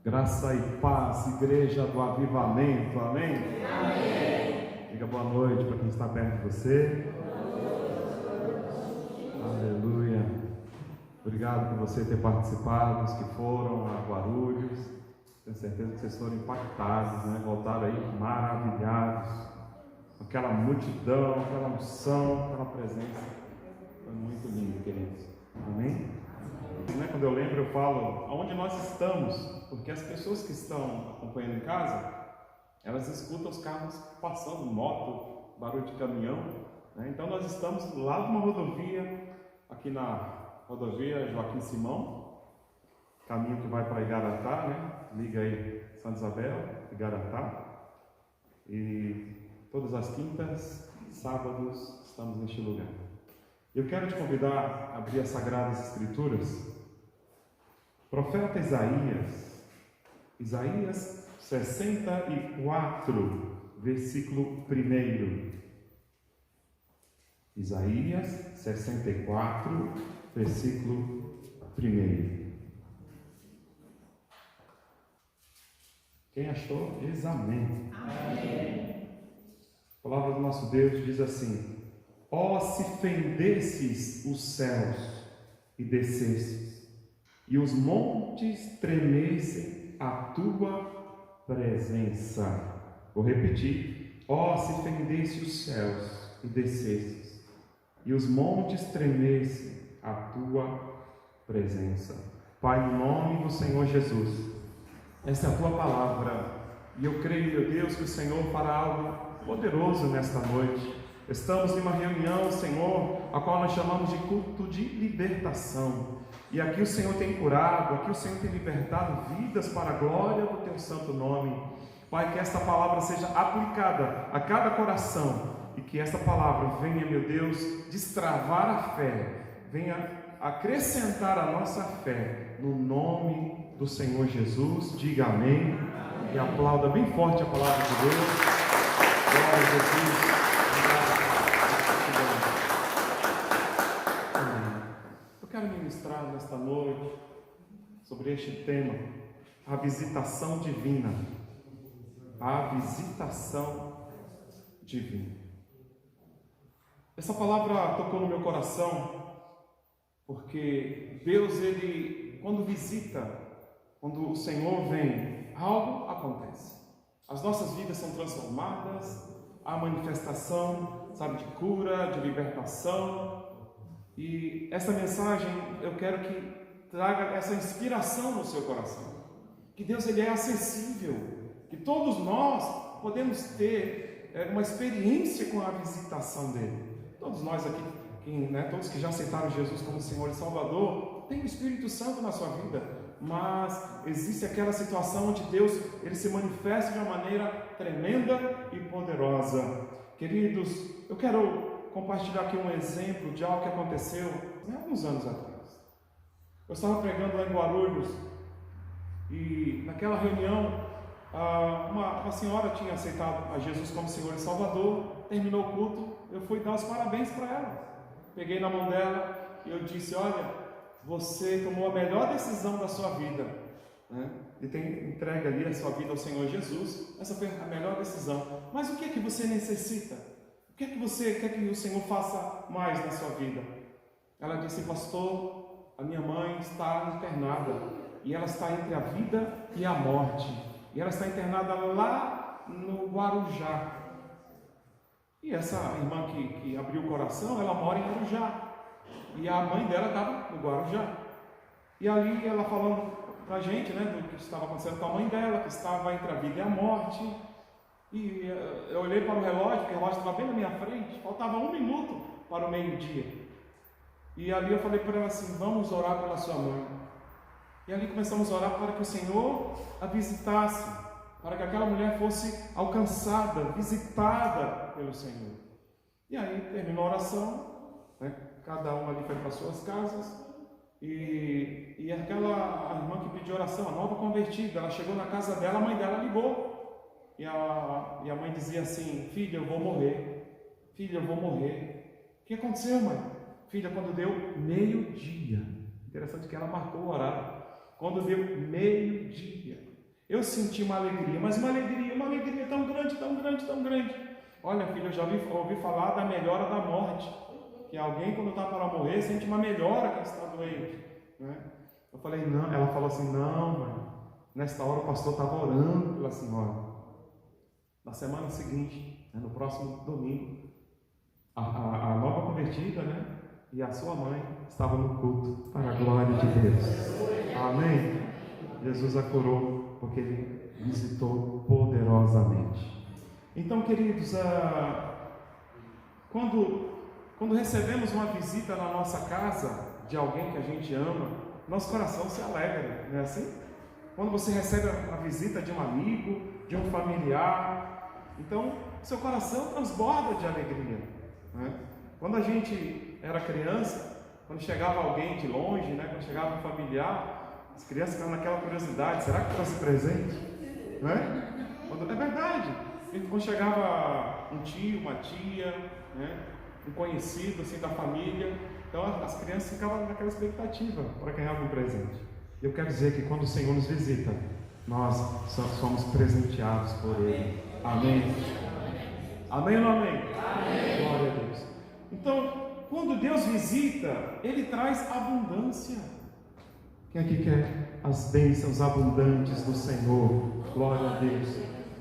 Graça e paz, igreja do avivamento, amém? Amém. Diga boa noite para quem está perto de você. Aleluia. Obrigado por você ter participado, os que foram a Guarulhos. Tenho certeza que vocês foram impactados, né? Voltaram aí maravilhados. Aquela multidão, aquela unção, aquela presença. Foi muito lindo, queridos. Amém? Quando eu lembro, eu falo aonde nós estamos, porque as pessoas que estão acompanhando em casa, elas escutam os carros passando, moto, barulho de caminhão, né? Então nós estamos lá numa rodovia, aqui na rodovia Joaquim Simão, caminho que vai para Igaratá, né? Liga aí Santa Isabel, Igaratá, e todas as quintas, sábados, estamos neste lugar. Eu quero te convidar a abrir as Sagradas Escrituras. Profeta Isaías 64, versículo 1. Isaías 64, versículo 1. Quem achou, diz amém. Amém. A palavra do nosso Deus diz assim: ó, se fendesses os céus e descesses, e os montes tremessem a tua presença. Vou repetir: ó, se fendesse os céus e descesses, e os montes tremessem a tua presença. Pai, no nome do Senhor Jesus, essa é a tua palavra, e eu creio, meu Deus, que o Senhor fará algo poderoso nesta noite. Estamos em uma reunião, Senhor, a qual nós chamamos de culto de libertação. E aqui o Senhor tem curado, aqui o Senhor tem libertado vidas para a glória do teu santo nome. Pai, que esta palavra seja aplicada a cada coração e que esta palavra venha, meu Deus, destravar a fé, venha acrescentar a nossa fé no nome do Senhor Jesus. Diga amém, e aplauda bem forte a palavra de Deus. Glória a Jesus. Eu quero ministrar nesta noite sobre este tema, a visitação divina. A visitação divina. Essa palavra tocou no meu coração, porque Deus, Ele, quando visita, quando o Senhor vem, algo acontece. As nossas vidas são transformadas, há manifestação, sabe, de cura, de libertação. E essa mensagem eu quero que traga essa inspiração no seu coração. Que Deus, Ele é acessível, que todos nós podemos ter uma experiência com a visitação dEle. Todos nós aqui, todos que já aceitaram Jesus como Senhor e Salvador, tem o Espírito Santo na sua vida, mas existe aquela situação onde Deus, Ele se manifesta de uma maneira tremenda e poderosa. Queridos, eu quero compartilhar aqui um exemplo de algo que aconteceu alguns anos atrás. Eu estava pregando lá em Guarulhos e naquela reunião uma senhora tinha aceitado a Jesus como Senhor e Salvador. Terminou o culto, eu fui dar os parabéns para ela. Peguei na mão dela e eu disse: olha, você tomou a melhor decisão da sua vida, né? E tem entregue ali a sua vida ao Senhor Jesus. Essa foi a melhor decisão. Mas o que é que você necessita? O que é que você quer que o Senhor faça mais na sua vida? Ela disse: pastor, a minha mãe está internada, e ela está entre a vida e a morte, e ela está internada lá no Guarujá. E essa irmã que abriu o coração, ela mora em Guarujá, e a mãe dela estava no Guarujá. E ali ela falando para a gente, do que estava acontecendo com a mãe dela, que estava entre a vida e a morte. E eu olhei para o relógio, porque o relógio estava bem na minha frente, faltava 1 minuto para o meio-dia. E ali eu falei para ela assim: vamos orar pela sua mãe. E ali começamos a orar para que o Senhor a visitasse, para que aquela mulher fosse alcançada, visitada pelo Senhor. E aí terminou a oração, cada uma ali foi para suas casas, e aquela irmã que pediu oração, a nova convertida, ela chegou na casa dela, a mãe dela ligou, e a mãe dizia assim: filha, eu vou morrer, filha, eu vou morrer. O que aconteceu, mãe? Filha, quando deu meio-dia, interessante que ela marcou o horário, quando deu meio-dia, eu senti uma alegria, mas uma alegria tão grande, tão grande, tão grande. Olha, filho, eu já ouvi falar da melhora da morte, que alguém quando está para morrer sente uma melhora que está doente, né? Eu falei, não, ela falou assim, não, mãe, nesta hora o pastor estava orando pela senhora. Na semana seguinte, no próximo domingo, a nova convertida, né, e a sua mãe estavam no culto, para a glória de Deus. Amém? Jesus a curou, porque Ele visitou poderosamente. Então, queridos, quando recebemos uma visita na nossa casa, de alguém que a gente ama, nosso coração se alegra, não é assim? Quando você recebe a visita de um amigo, de um familiar, então, seu coração transborda de alegria, né? Quando a gente era criança, quando chegava alguém de longe, né? Quando chegava um familiar, as crianças ficavam naquela curiosidade, será que trouxe presente? Né? É verdade, quando chegava um tio, uma tia, né? Um conhecido assim da família, então as crianças ficavam naquela expectativa para ganhar algum presente. Eu quero dizer que quando o Senhor nos visita, nós somos presenteados por Ele. Amém? Amém ou não amém? Amém. Glória a Deus. Então, quando Deus visita, Ele traz abundância. Quem aqui quer as bênçãos abundantes do Senhor? Glória a Deus.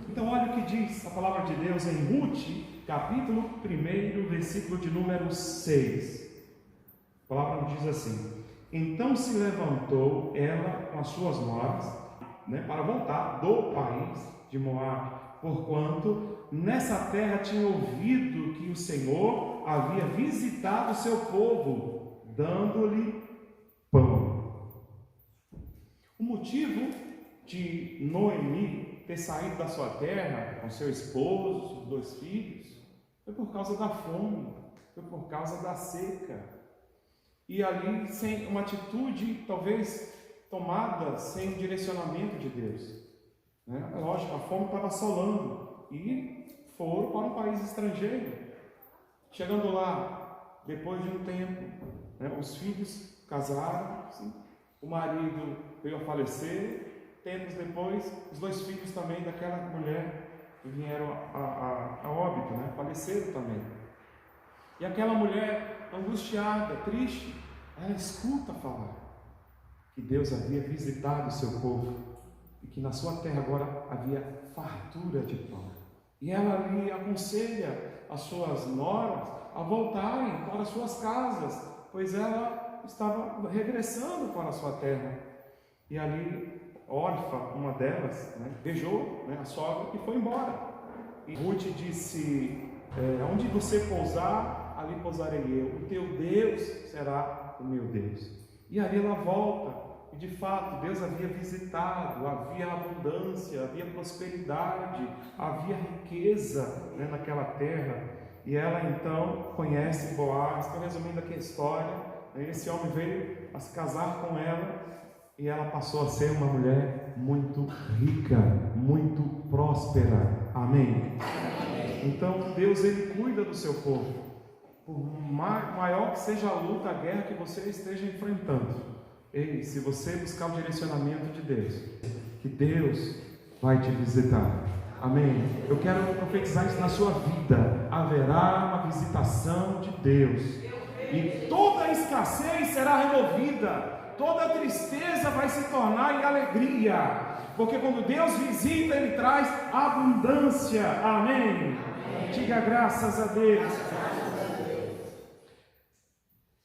Então, olha o que diz a palavra de Deus em Ruth, capítulo 1, versículo de número 6. A palavra diz assim: então se levantou ela com as suas noras, né, para voltar do país de Moabe, porquanto nessa terra tinha ouvido que o Senhor havia visitado o seu povo, dando-lhe pão. O motivo de Noemi ter saído da sua terra com seu esposo, seus 2 filhos, foi por causa da fome, foi por causa da seca. E ali, sem uma atitude, talvez, tomada sem direcionamento de Deus. Né? Lógico, a fome estava assolando. E foram para um país estrangeiro. Chegando lá, depois de um tempo, né, os filhos casaram, assim, o marido veio a falecer. Tempos depois, os 2 filhos também daquela mulher vieram a óbito, né? Faleceram também. E aquela mulher, angustiada, triste, ela escuta falar que Deus havia visitado o seu povo e que na sua terra agora havia fartura de pão. E ela ali aconselha as suas noras a voltarem para as suas casas, pois ela estava regressando para a sua terra. E ali, Orfa, uma delas, né, beijou, né, a sogra e foi embora. E Ruth disse: onde você pousar, ali pousarei eu. O teu Deus será o meu Deus. E ali ela volta. E de fato, Deus havia visitado, havia abundância, havia prosperidade, havia riqueza, né, naquela terra. E ela então conhece Boaz. Estou resumindo aqui a história. Esse homem veio a se casar com ela. E ela passou a ser uma mulher muito rica, muito próspera. Amém? Então Deus, Ele cuida do seu povo. Por maior que seja a luta, a guerra que você esteja enfrentando, ei, se você buscar o direcionamento de Deus, que Deus vai te visitar. Amém? Eu quero profetizar isso na sua vida. Haverá uma visitação de Deus. E toda a escassez será removida. Toda tristeza vai se tornar em alegria, porque quando Deus visita, Ele traz abundância. Amém? Diga graças a Deus.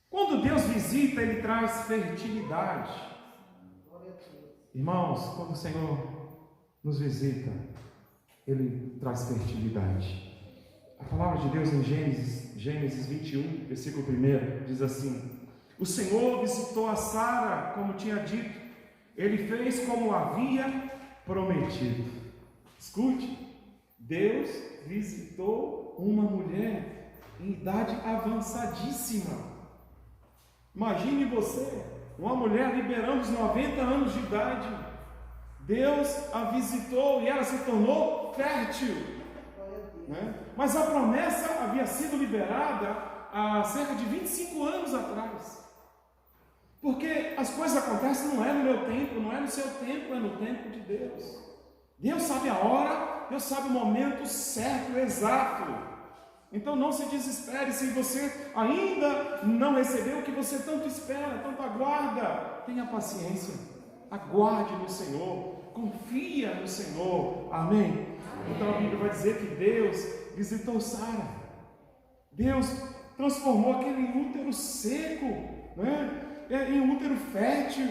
Quando Deus visita, Ele traz fertilidade. Irmãos, quando o Senhor nos visita, Ele traz fertilidade. A palavra de Deus em Gênesis 21, versículo 1, diz assim: o Senhor visitou a Sara, como tinha dito. Ele fez como havia prometido. Escute, Deus visitou uma mulher em idade avançadíssima. Imagine você, uma mulher liberando os 90 anos de idade. Deus a visitou e ela se tornou fértil, né? Mas a promessa havia sido liberada há cerca de 25 anos atrás. Porque as coisas acontecem, não é no meu tempo, não é no seu tempo, é no tempo de Deus. Deus sabe a hora, Deus sabe o momento certo, exato. Então não se desespere se você ainda não recebeu o que você tanto espera, tanto aguarda. Tenha paciência, aguarde no Senhor, confia no Senhor, amém? Então a Bíblia vai dizer que Deus visitou Sara, Deus transformou aquele útero seco, né, em um útero fértil,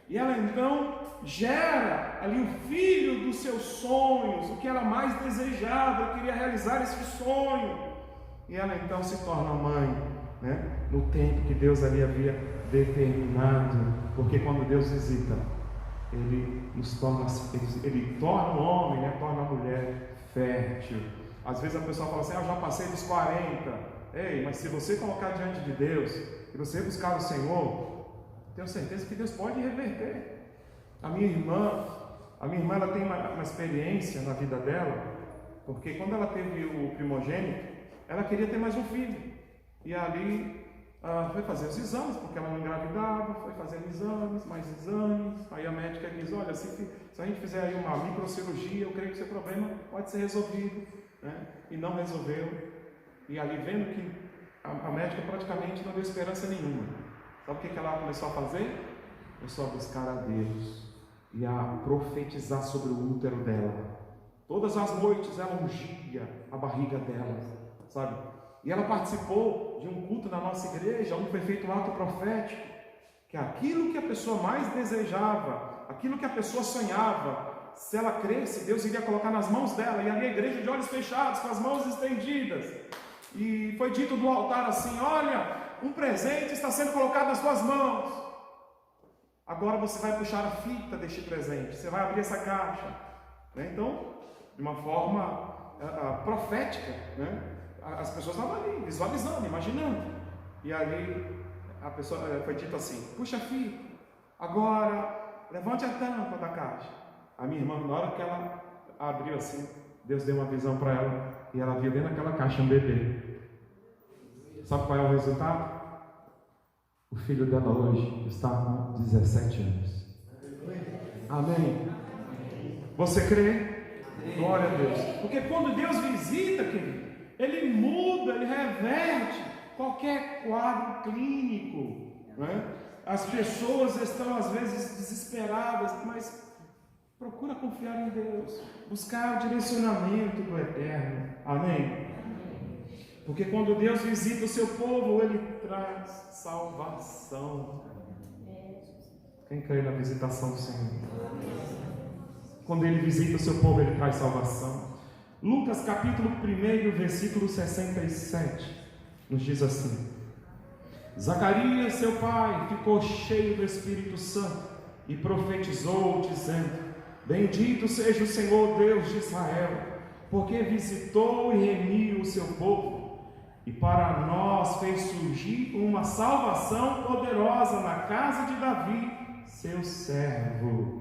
e ela então gera ali o filho dos seus sonhos, o que ela mais desejava, ela queria realizar esse sonho, e ela então se torna mãe, né, no tempo que Deus ali havia determinado, porque quando Deus visita, Ele torna o homem, né, torna a mulher fértil. Às vezes a pessoa fala assim, eu já passei dos 40, ei, mas se você colocar diante de Deus, e você buscar o Senhor, tenho certeza que Deus pode reverter. A minha irmã ela tem uma experiência na vida dela, porque quando ela teve o primogênito, ela queria ter mais um filho, e ali foi fazer os exames, porque ela não engravidava, foi fazendo exames, mais exames, aí a médica diz, olha, se a gente fizer aí uma microcirurgia, eu creio que seu problema pode ser resolvido, né? E não resolveu, e ali vendo que a médica praticamente não deu esperança nenhuma, sabe o que ela começou a fazer? Começou a buscar a Deus, e a profetizar sobre o útero dela. Todas as noites ela ungia a barriga dela, sabe? E ela participou de um culto na nossa igreja, onde foi feito um ato profético, que aquilo que a pessoa mais desejava, aquilo que a pessoa sonhava, se ela cresce, Deus iria colocar nas mãos dela, e ali a igreja de olhos fechados, com as mãos estendidas, e foi dito do altar assim, olha, um presente está sendo colocado nas suas mãos, agora você vai puxar a fita deste presente, você vai abrir essa caixa, né? Então, de uma forma profética, né? As pessoas estavam ali, visualizando, imaginando, e ali a pessoa foi dito assim, puxa a fita, agora levante a tampa da caixa. A minha irmã, na hora que ela abriu assim, Deus deu uma visão para ela, e ela viu dentro daquela caixa um bebê. Sabe qual é o resultado? O filho dela hoje está com 17 anos. Amém? Você crê? Glória a Deus. Porque quando Deus visita, querido, Ele muda, Ele reverte qualquer quadro clínico, né? As pessoas estão às vezes desesperadas, mas procura confiar em Deus, buscar o direcionamento do Eterno, amém? Porque quando Deus visita o seu povo, Ele traz salvação. Quem crê na visitação do Senhor? Quando Ele visita o seu povo, Ele traz salvação. Lucas capítulo 1, versículo 67, nos diz assim: Zacarias, seu pai, ficou cheio do Espírito Santo e profetizou, dizendo: Bendito seja o Senhor Deus de Israel, porque visitou e remiu o seu povo, e para nós fez surgir uma salvação poderosa na casa de Davi, seu servo.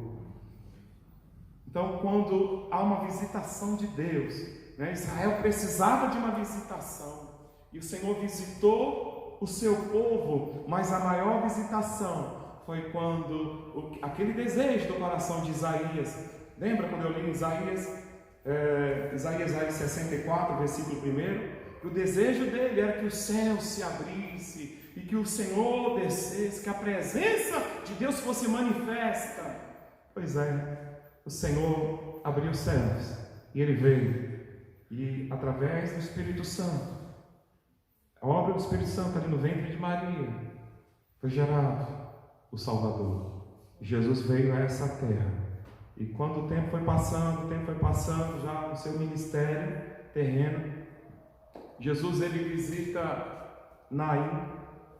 Então, quando há uma visitação de Deus, né, Israel precisava de uma visitação, e o Senhor visitou o seu povo, mas a maior visitação foi quando aquele desejo do coração de Isaías, lembra quando eu li em Isaías 64, versículo 1, que o desejo dele era que o céu se abrisse, e que o Senhor descesse, que a presença de Deus fosse manifesta. Pois é, o Senhor abriu os céus, e Ele veio, e através do Espírito Santo, a obra do Espírito Santo ali no ventre de Maria, foi gerado o Salvador. Jesus veio a essa terra, e quando o tempo foi passando, já no seu ministério terreno, Jesus ele visita Naim,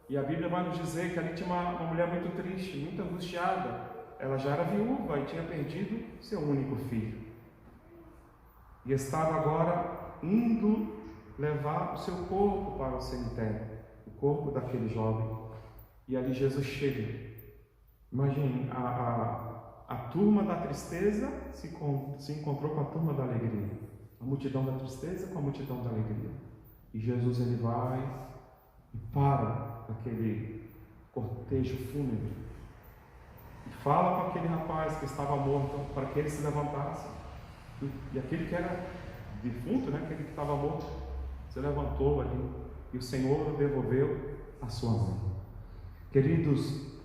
e a Bíblia vai nos dizer que ali tinha uma mulher muito triste, muito angustiada. Ela já era viúva e tinha perdido seu único filho, e estava agora indo levar o seu corpo para o cemitério, o corpo daquele jovem. E ali Jesus chega. Imagine, a turma da tristeza se encontrou com a turma da alegria, a multidão da tristeza com a multidão da alegria. E Jesus ele vai e para aquele cortejo fúnebre e fala com aquele rapaz que estava morto para que ele se levantasse. E aquele que era defunto, né, aquele que estava morto, se levantou ali e o Senhor devolveu a sua mãe. Queridos,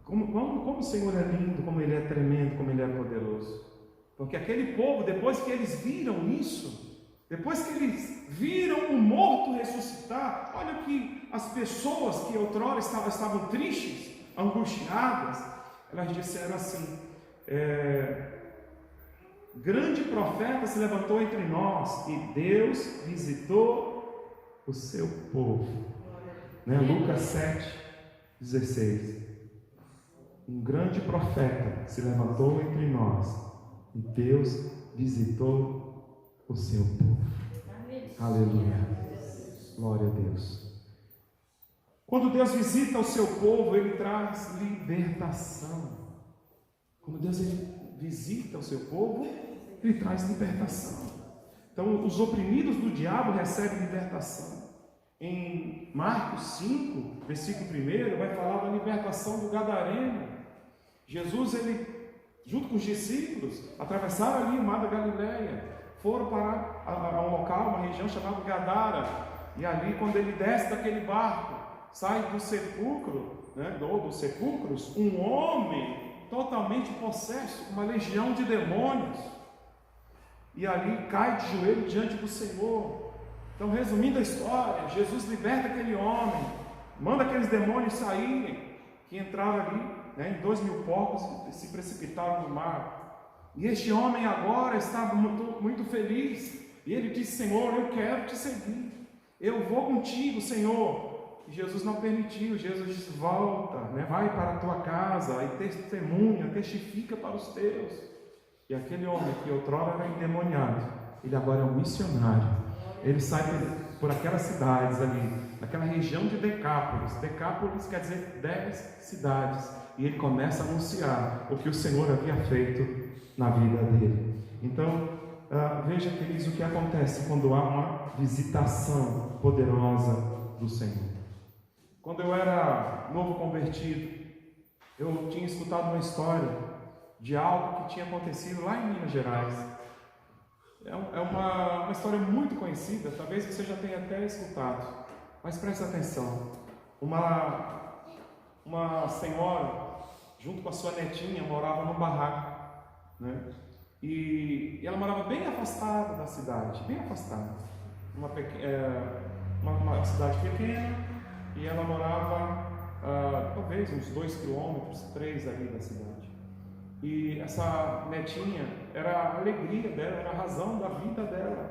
como o Senhor é lindo, como Ele é tremendo, como Ele é poderoso. Porque aquele povo, depois que eles viram isso, depois que eles viram o morto ressuscitar, olha que as pessoas que outrora estavam tristes, angustiadas, elas disseram assim: grande profeta se levantou entre nós e Deus visitou o seu povo. Né? Lucas 7:16. Um grande profeta se levantou entre nós e Deus visitou o seu povo. Aleluia. Glória a Deus. Quando Deus visita o seu povo, Ele traz libertação. Quando Deus visita o seu povo, Ele traz libertação. Então, os oprimidos do diabo recebem libertação. Em Marcos 5, versículo 1, vai falar da libertação do gadareno. Jesus, ele, junto com os discípulos, atravessaram ali o mar da Galileia, foram para um local, uma região chamada Gadara, e ali, quando ele desce daquele barco, sai do sepulcro, né, dos sepulcros, um homem totalmente possesso, uma legião de demônios, e ali cai de joelho diante do Senhor. Então, resumindo a história, Jesus liberta aquele homem, manda aqueles demônios saírem, que entraram ali, né, em 2.000 porcos e se precipitaram no mar. E este homem agora estava muito feliz, e ele disse: Senhor, eu quero te seguir, eu vou contigo, Senhor. E Jesus não permitiu. Jesus disse: volta, né, vai para a tua casa e testemunha, testifica para os teus. E aquele homem que outrora era endemoniado, ele agora é um missionário. Ele sai por aquelas cidades ali, naquela região de Decápolis. Decápolis quer dizer 10 cidades. E ele começa a anunciar o que o Senhor havia feito na vida dele. Então, veja, queridos, o que acontece quando há uma visitação poderosa do Senhor. Quando eu era novo convertido, eu tinha escutado uma história de algo que tinha acontecido lá em Minas Gerais. É uma história muito conhecida, talvez você já tenha até escutado, mas preste atenção. Uma senhora, junto com a sua netinha, morava num barraco, né? E ela morava bem afastada da cidade, bem afastada, uma cidade pequena, e ela morava talvez uns 2 quilômetros, 3 ali da cidade. E essa netinha era a alegria dela, era a razão da vida dela.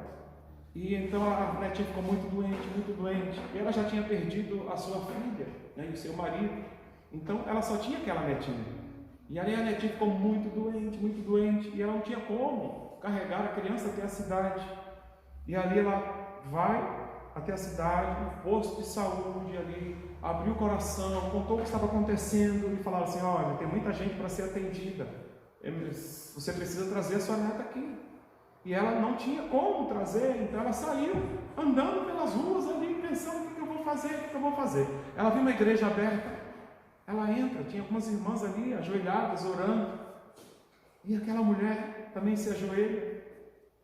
E então a netinha ficou muito doente. E ela já tinha perdido a sua filha, né, e o seu marido. Então ela só tinha aquela netinha. E ali a netinha ficou muito doente. E ela não tinha como carregar a criança até a cidade. E ali ela vai até a cidade, no posto de saúde ali, abriu o coração, contou o que estava acontecendo e falaram assim: olha, tem muita gente para ser atendida, você precisa trazer a sua neta aqui. E ela não tinha como trazer, então ela saiu andando pelas ruas ali, pensando: o que eu vou fazer? Ela viu uma igreja aberta, ela entra, tinha algumas irmãs ali ajoelhadas, orando, e aquela mulher também se ajoelha,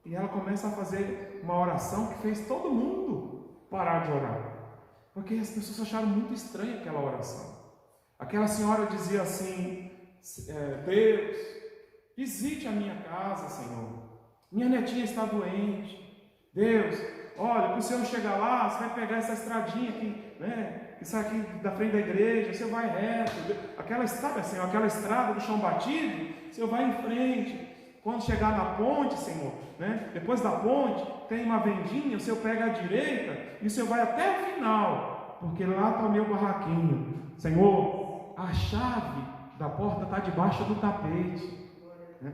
e ela começa a fazer uma oração que fez todo mundo parar de orar, porque as pessoas acharam muito estranha aquela oração. Aquela senhora dizia assim: Deus, visite a minha casa, Senhor, minha netinha está doente. Deus, olha, para o Senhor chegar lá, você vai pegar essa estradinha aqui, né, que sai aqui da frente da igreja, você vai reto, aquela estrada do chão batido, você vai em frente. Quando chegar na ponte, Senhor, né, depois da ponte, tem uma vendinha, o Senhor pega à direita e o Senhor vai até o final, porque lá está o meu barraquinho. Senhor, a chave da porta está debaixo do tapete, né?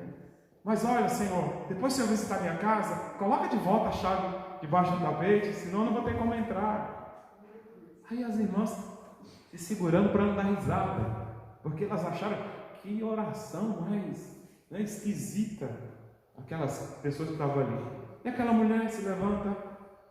Mas olha, Senhor, depois que o Senhor visitar minha casa, coloca de volta a chave debaixo do tapete, senão eu não vou ter como entrar. Aí as irmãs se segurando para não dar risada, porque elas acharam que oração mais, né, esquisita, aquelas pessoas que estavam ali. E aquela mulher se levanta,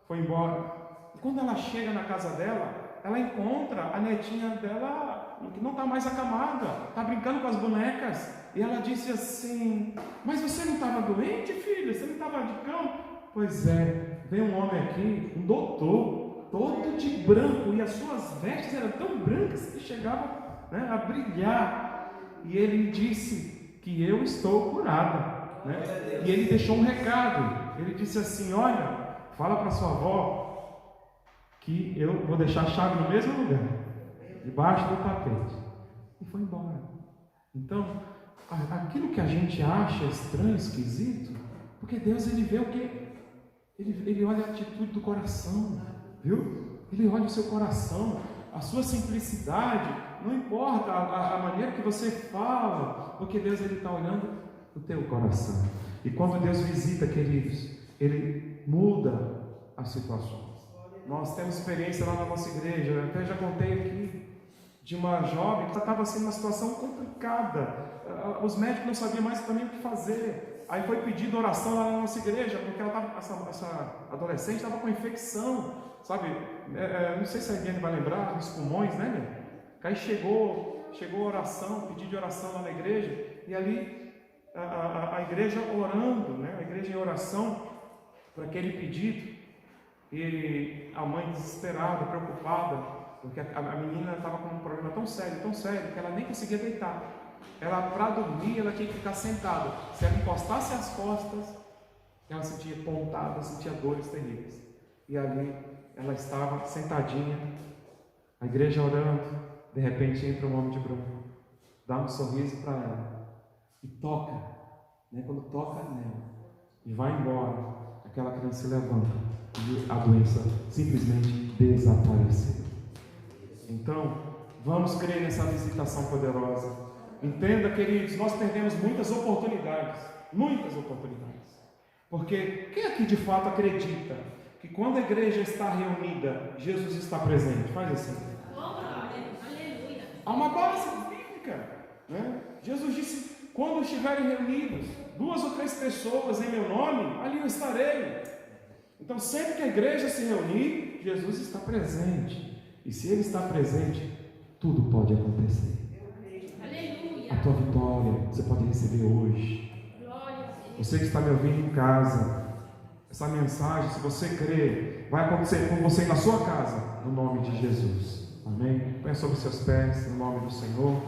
foi embora. E quando ela chega na casa dela, ela encontra a netinha dela que não está mais acamada, está brincando com as bonecas. E ela disse assim: mas você não estava doente, filha? Você não estava de cama? Pois é, veio um homem aqui, um doutor, todo de branco, e as suas vestes eram tão brancas que chegavam, né, a brilhar. E ele disse que eu estou curada, né? E ele deixou um recado. Ele disse assim: olha, fala para sua avó que eu vou deixar a chave no mesmo lugar, debaixo do tapete. E foi embora. Então, aquilo que a gente acha estranho, esquisito, porque Deus, ele vê o que? Ele olha a atitude do coração, viu? Ele olha o seu coração, a sua simplicidade. Não importa a maneira que você fala, porque Deus, ele está olhando o teu coração. E quando Deus visita, queridos, ele muda as situações. Nós temos experiência lá na nossa igreja. Eu até já contei aqui de uma jovem que estava assim numa situação complicada. Os médicos não sabiam mais também o que fazer. Aí foi pedido oração lá na nossa igreja, porque ela tava, essa adolescente estava com infecção, sabe? Não sei se alguém vai lembrar dos pulmões, né, meu? Aí chegou a oração, pedido de oração lá na igreja, e ali a igreja orando, né? A igreja em oração por aquele pedido. E a mãe desesperada, preocupada, porque a menina estava com um problema tão sério, que ela nem conseguia deitar. Ela, para dormir, ela tinha que ficar sentada. Se ela encostasse as costas, ela sentia pontada, sentia dores terríveis. E ali ela estava sentadinha, a igreja orando. De repente entra um homem de branco, dá um sorriso para ela e toca, né? Quando toca nela e vai embora, aquela criança se levanta e a doença simplesmente desapareceu. Então, vamos crer nessa visitação poderosa. Entenda, queridos, nós perdemos muitas oportunidades, porque quem aqui de fato acredita que quando a igreja está reunida, Jesus está presente? Faz assim. Há uma base bíblica, né? Jesus disse: quando estiverem reunidos 2 ou 3 pessoas em meu nome, ali eu estarei. Então, sempre que a igreja se reunir, Jesus está presente. E se Ele está presente, tudo pode acontecer. A tua vitória você pode receber hoje. Você que está me ouvindo em casa, essa mensagem, se você crer, vai acontecer com você na sua casa, no nome de Jesus. Amém? Põe sobre os seus pés, no nome do Senhor.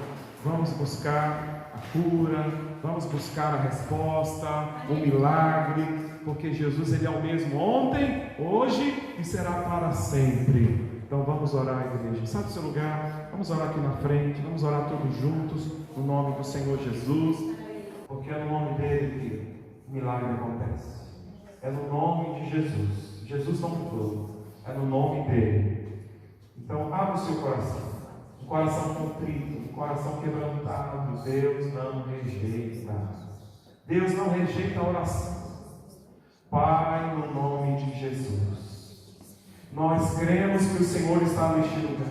Vamos buscar a cura, vamos buscar a resposta, o milagre, porque Jesus, Ele é o mesmo ontem, hoje e será para sempre. Então vamos orar, igreja. Sai do seu lugar, vamos orar aqui na frente, vamos orar todos juntos, no nome do Senhor Jesus, porque é no nome dEle que o milagre acontece. É no nome de Jesus. Jesus não mudou, é no nome dEle. Então, abra o seu coração, um coração contrito, um coração quebrantado. Deus não rejeita. Deus não rejeita a oração. Pai, no nome de Jesus, nós cremos que o Senhor está neste lugar.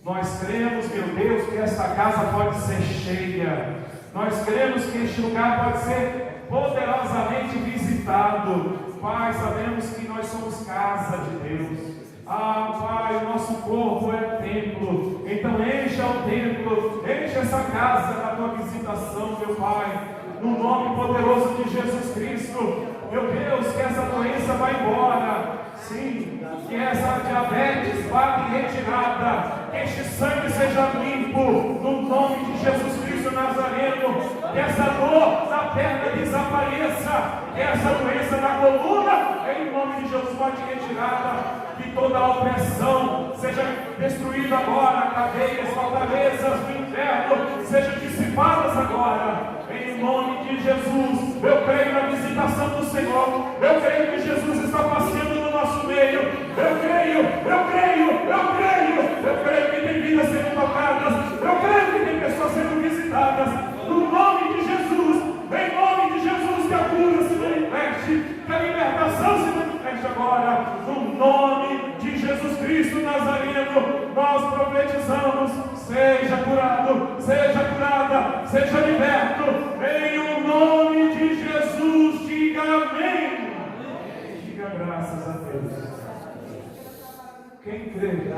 Nós cremos, meu Deus, que esta casa pode ser cheia. Nós cremos que este lugar pode ser poderosamente visitado. Pai, sabemos que nós somos casa de Deus. Pai, o nosso corpo é templo. Então encha o templo, encha essa casa da tua visitação, meu Pai, no nome poderoso de Jesus Cristo. Meu Deus, que essa doença vá embora. Sim, que essa diabetes vá em retirada, que este sangue seja limpo, no nome de Jesus Cristo Nazareno, que essa dor na perna desapareça, que essa doença na coluna, em nome de Jesus, vá em retirada, que toda a opressão seja destruída agora, cadeias, fortalezas do inferno sejam dissipadas agora, em nome de Jesus. Eu creio na visitação do Senhor, eu creio que Jesus está passeando no nosso meio, eu creio que tem vidas sendo tocadas, eu creio que tem pessoas sendo visitadas, no nome de Jesus, em nome de Jesus, que a cura se manifeste, que a libertação se manifeste agora, no nome de Jesus Cristo Nazareno. Nós profetizamos: seja curado, seja curada, seja liberto, em o nome de Jesus. Diga amém. Diga graças a Deus. Quem crê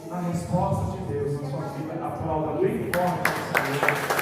na resposta de Deus na sua vida, aplauda bem forte o Senhor.